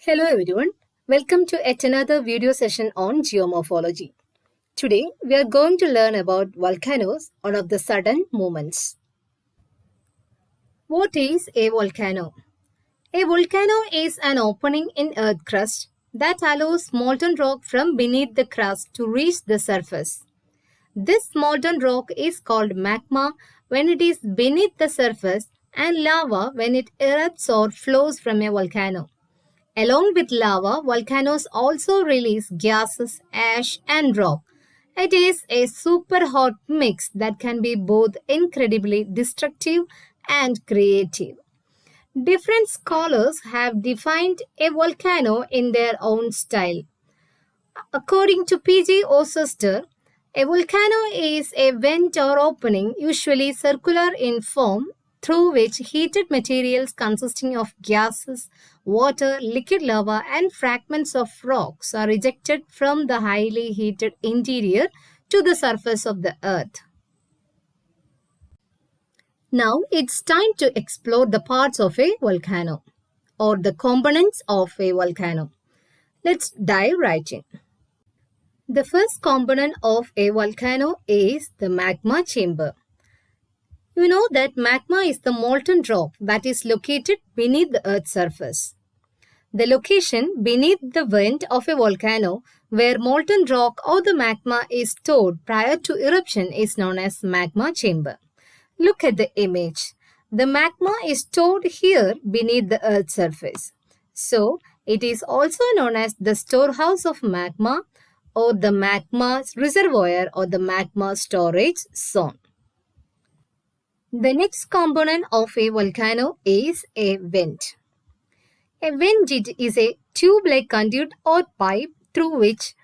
Hello everyone, welcome to yet another video session on geomorphology. Today we are going to learn about volcanoes, one of the sudden movements. What is a volcano? A volcano is an opening in earth crust that allows molten rock from beneath the crust to reach the surface. This molten rock is called magma when it is beneath the surface and lava when it erupts or flows from a volcano. Along with lava, volcanoes also release gases, ash, and rock. It is a super hot mix that can be both incredibly destructive and creative. Different scholars have defined a volcano in their own style. According to P.G. Osuster, a volcano is a vent or opening, usually circular in form, through which heated materials consisting of gases, water, liquid lava, and fragments of rocks are ejected from the highly heated interior to the surface of the earth. Now it's time to explore the parts of a volcano or the components of a volcano. Let's dive right in. The first component of a volcano is the magma chamber. You know that magma is the molten rock that is located beneath the Earth's surface. The location beneath the vent of a volcano where molten rock or the magma is stored prior to eruption is known as magma chamber. Look at the image. The magma is stored here beneath the Earth's surface. So, it is also known as the storehouse of magma or the magma reservoir or the magma storage zone. The next component of a volcano is a vent. A vent is a tube-like conduit or pipe through which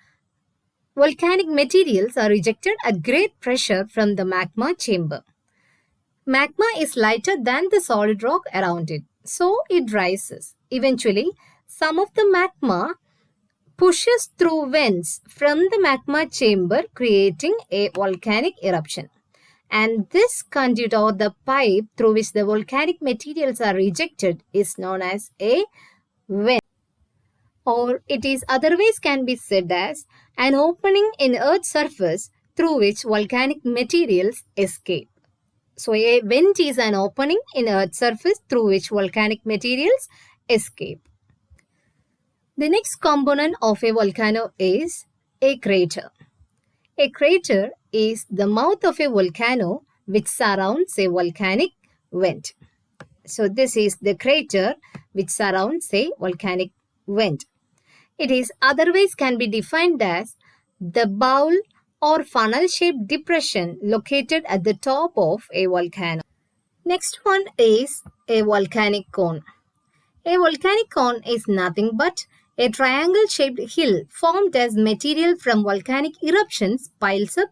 volcanic materials are ejected at great pressure from the magma chamber. Magma is lighter than the solid rock around it, so it rises. Eventually, some of the magma pushes through vents from the magma chamber, creating a volcanic eruption. And this conduit or the pipe through which the volcanic materials are ejected is known as a vent, or it is otherwise can be said as an opening in Earth's surface through which volcanic materials escape. So a vent is an opening in Earth's surface through which volcanic materials escape. The next component of a volcano is a crater. A crater is the mouth of a volcano which surrounds a volcanic vent. So this is the crater which surrounds a volcanic vent. It is otherwise can be defined as the bowl or funnel-shaped depression located at the top of a volcano. Next one is a volcanic cone. A volcanic cone is nothing but a triangle-shaped hill formed as material from volcanic eruptions piles up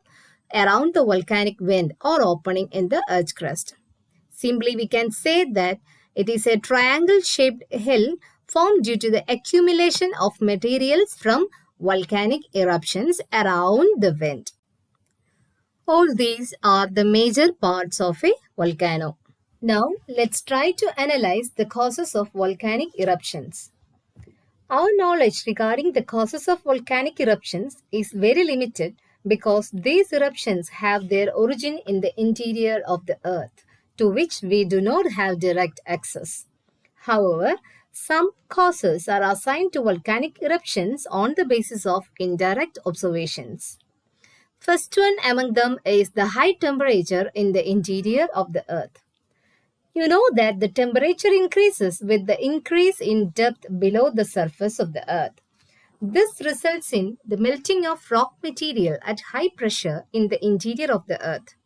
around the volcanic vent or opening in the earth crust. Simply, we can say that it is a triangle-shaped hill formed due to the accumulation of materials from volcanic eruptions around the vent. All these are the major parts of a volcano. Now, let's try to analyze the causes of volcanic eruptions. Our knowledge regarding the causes of volcanic eruptions is very limited because these eruptions have their origin in the interior of the earth, to which we do not have direct access. However, some causes are assigned to volcanic eruptions on the basis of indirect observations. First one among them is the high temperature in the interior of the earth. You know that the temperature increases with the increase in depth below the surface of the earth. This results in the melting of rock material at high pressure in the interior of the earth.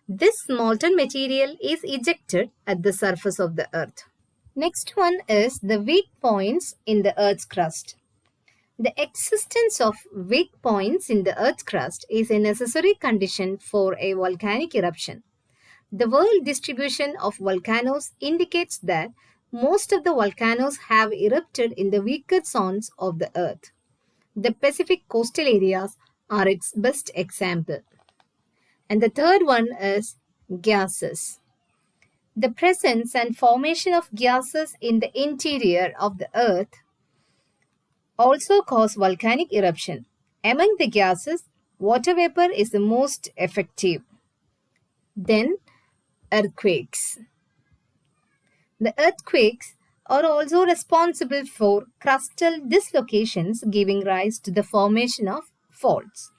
This molten material is ejected at the surface of the earth. Next one is the weak points in the earth's crust. The existence of weak points in the earth's crust is a necessary condition for a volcanic eruption. The world distribution of volcanoes indicates that most of the volcanoes have erupted in the weaker zones of the earth. The Pacific coastal areas are its best example. And the third one is gases. The presence and formation of gases in the interior of the earth also cause volcanic eruption. Among the gases, water vapor is the most effective. Then, earthquakes. The earthquakes are also responsible for crustal dislocations, giving rise to the formation of faults.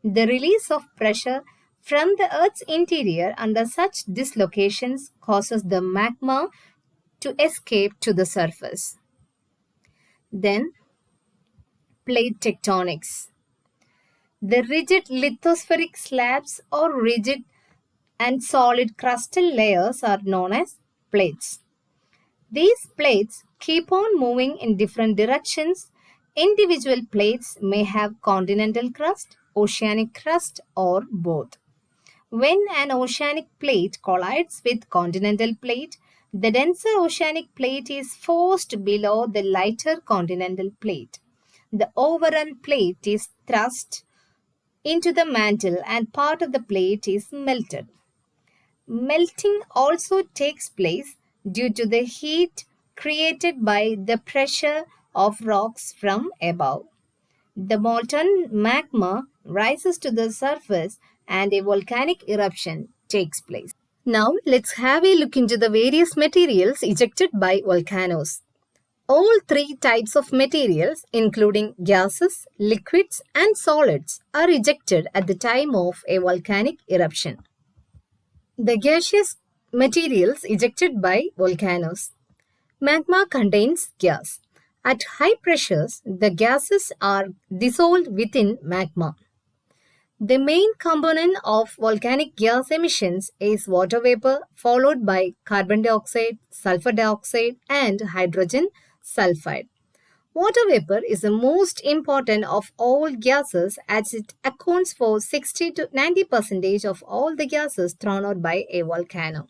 The release of pressure from the Earth's interior under such dislocations causes the magma to escape to the surface. Then, plate tectonics. The rigid lithospheric slabs or rigid and solid crustal layers are known as plates. These plates keep on moving in different directions. Individual plates may have continental crust, oceanic crust, or both. When an oceanic plate collides with continental plate, the denser oceanic plate is forced below the lighter continental plate. The overrun plate is thrust into the mantle and part of the plate is melted. Melting also takes place due to the heat created by the pressure of rocks from above. The molten magma rises to the surface and a volcanic eruption takes place. Now, let's have a look into the various materials ejected by volcanoes. All three types of materials, including gases, liquids, and solids, are ejected at the time of a volcanic eruption. The gaseous materials ejected by volcanoes. Magma contains gas. At high pressures, the gases are dissolved within magma. The main component of volcanic gas emissions is water vapor, followed by carbon dioxide, sulfur dioxide, and hydrogen sulfide. Water vapor is the most important of all gases as it accounts for 60 to 90% of all the gases thrown out by a volcano.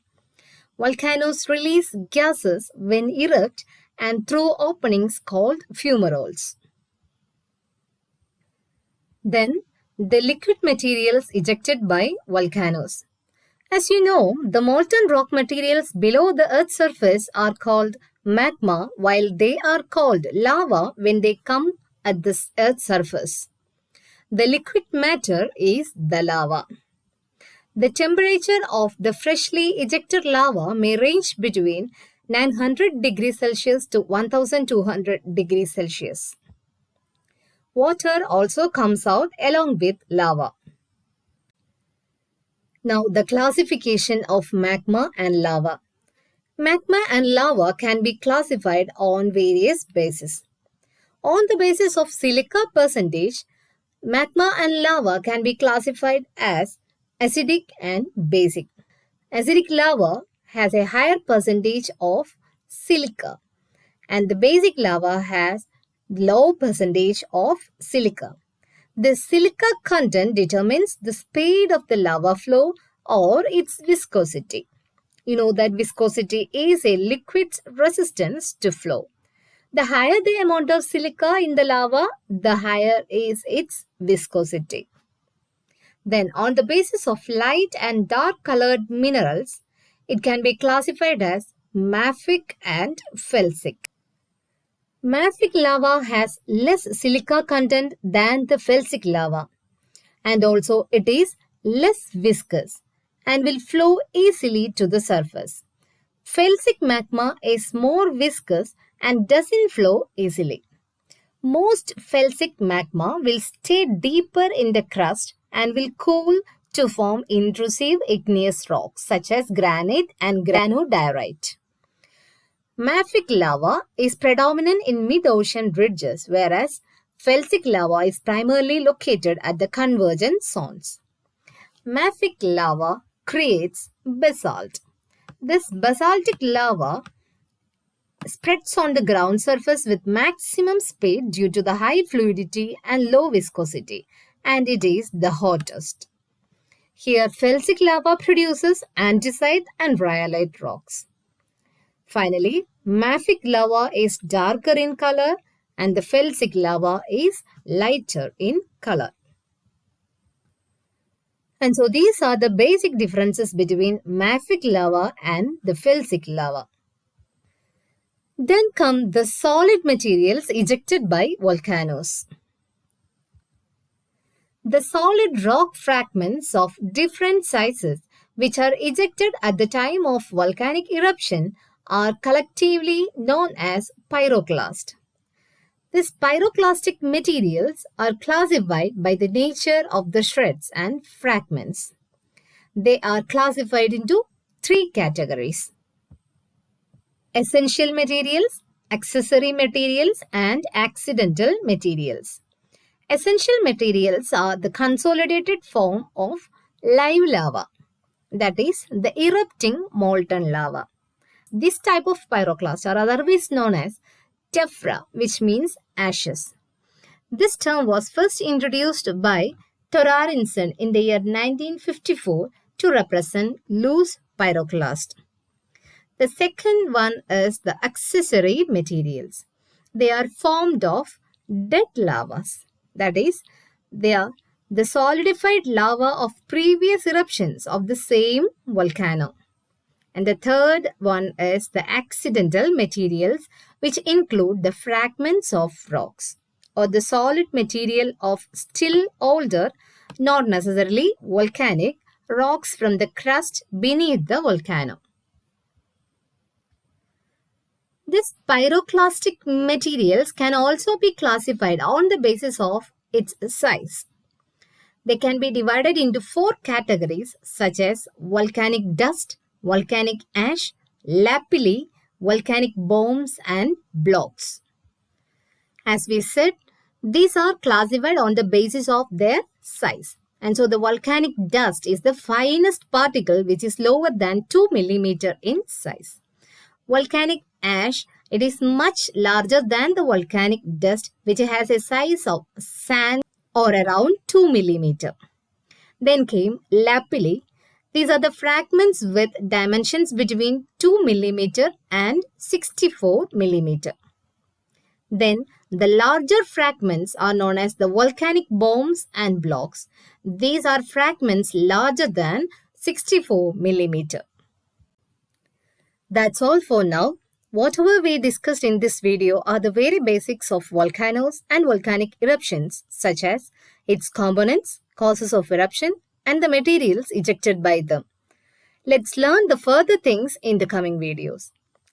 Volcanoes release gases when erupt and through openings called fumaroles. Then, the liquid materials ejected by volcanoes. As you know, the molten rock materials below the Earth's surface are called magma, while they are called lava when they come at the Earth's surface. The liquid matter is the lava. The temperature of the freshly ejected lava may range between 900 degrees Celsius to 1200 degrees Celsius. Water also comes out along with lava. Now, the classification of magma and lava. Magma and lava can be classified on various bases. On the basis of silica percentage, magma and lava can be classified as acidic and basic. Acidic lava has a higher percentage of silica and the basic lava has low percentage of silica. The silica content determines the speed of the lava flow or its viscosity. You know that viscosity is a liquid's resistance to flow. The higher the amount of silica in the lava, the higher is its viscosity. Then, on the basis of light and dark colored minerals, it can be classified as mafic and felsic. Mafic lava has less silica content than the felsic lava, and also it is less viscous and will flow easily to the surface. Felsic magma is more viscous and doesn't flow easily. Most felsic magma will stay deeper in the crust and will cool to form intrusive igneous rocks such as granite and granodiorite. Mafic lava is predominant in mid-ocean ridges, whereas felsic lava is primarily located at the convergence zones. Mafic lava creates basalt. This basaltic lava spreads on the ground surface with maximum speed due to the high fluidity and low viscosity, and it is the hottest. Here, felsic lava produces andesite and rhyolite rocks. Finally, mafic lava is darker in color and the felsic lava is lighter in color. And so these are the basic differences between mafic lava and the felsic lava. Then come the solid materials ejected by volcanoes. The solid rock fragments of different sizes which are ejected at the time of volcanic eruption are collectively known as pyroclast. These pyroclastic materials are classified by the nature of the shreds and fragments. They are classified into three categories: essential materials, accessory materials, and accidental materials. Essential materials are the consolidated form of live lava, that is, the erupting molten lava. This type of pyroclast are otherwise known as tephra, which means ashes. This term was first introduced by Thorarensen in the year 1954 to represent loose pyroclast. The second one is the accessory materials. They are formed of dead lavas. That is, they are the solidified lava of previous eruptions of the same volcano. And the third one is the accidental materials, which include the fragments of rocks or the solid material of still older, not necessarily volcanic, rocks from the crust beneath the volcano. These pyroclastic materials can also be classified on the basis of its size. They can be divided into four categories such as volcanic dust, volcanic ash, lapilli, volcanic bombs, and blocks. As we said, these are classified on the basis of their size. And so the volcanic dust is the finest particle which is lower than 2 millimeter in size. Volcanic ash, it is much larger than the volcanic dust which has a size of sand or around 2 millimeter. Then came lapilli. These are the fragments with dimensions between 2 millimeter and 64 millimeter. Then the larger fragments are known as the volcanic bombs and blocks. These are fragments larger than 64 millimeter. That's all for now. Whatever we discussed in this video are the very basics of volcanoes and volcanic eruptions, such as its components, causes of eruption, and the materials ejected by them. Let's learn the further things in the coming videos.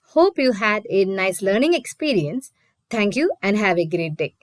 Hope you had a nice learning experience. Thank you and have a great day.